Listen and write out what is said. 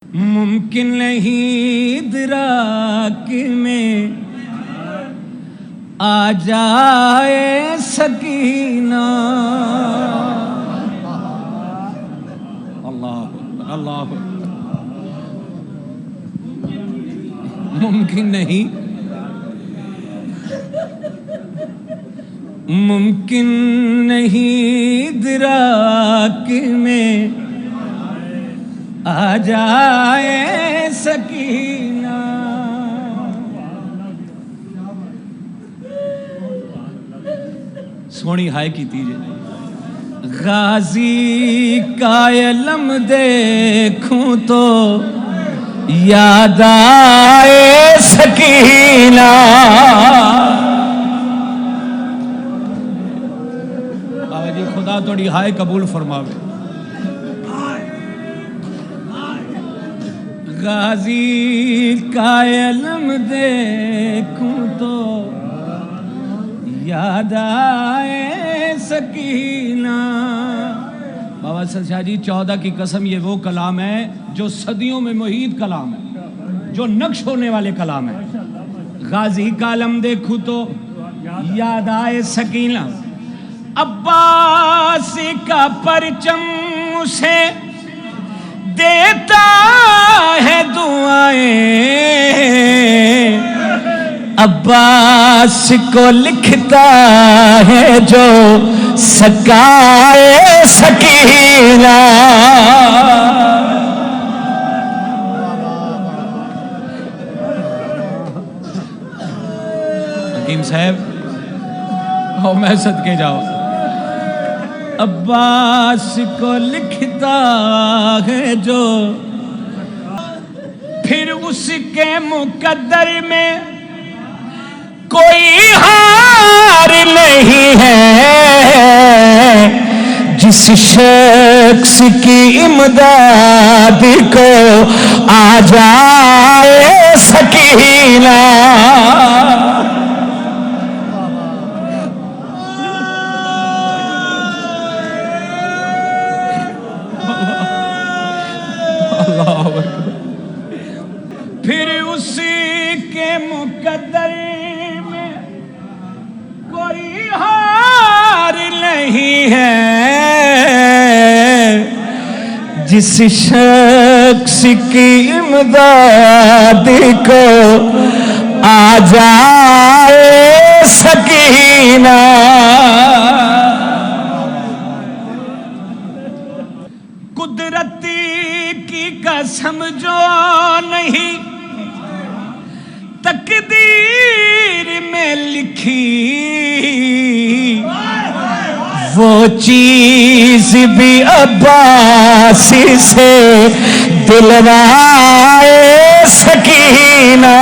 ممکن نہیں ادراک میں آ جائے سکینہ۔ اللہ اللہ ممکن نہیں، ممکن نہیں ادراک میں آ جائے سکینہ۔ سونی ہائے کی تیجے غازی کا علم دیکھوں تو یاد آئے سکینہ۔ بابا جی خدا توڑی ہائے قبول فرماوے۔ غازی کا علم دیکھوں تو یاد آئے سکینہ۔ بابا سر شاہ جی 14 کی قسم، یہ وہ کلام ہے جو صدیوں میں محیط کلام ہے، جو نقش ہونے والے کلام ہے۔ غازی کا علم دیکھوں تو یاد آئے سکینہ، عباس کا پرچم اسے دیتا ہے دعائیں، عباس کو لکھتا ہے جو سکائے سکینہ۔ حکیم صاحب او میں صدقے جاؤ، عباس کو لکھتا ہے جو، پھر اس کے مقدر میں کوئی ہار نہیں ہے، جس شخص کی امداد کو آ جائے سکینہ۔ پھر اسی کے مقدر میں کوئی ہار نہیں ہے، جس شخص کی امداد کو آ جائے سکینہ۔ قدرتی کی قسم جو نہیں تقدیر میں لکھی، وہ چیز بھی عباس سے دلوائے سکینہ۔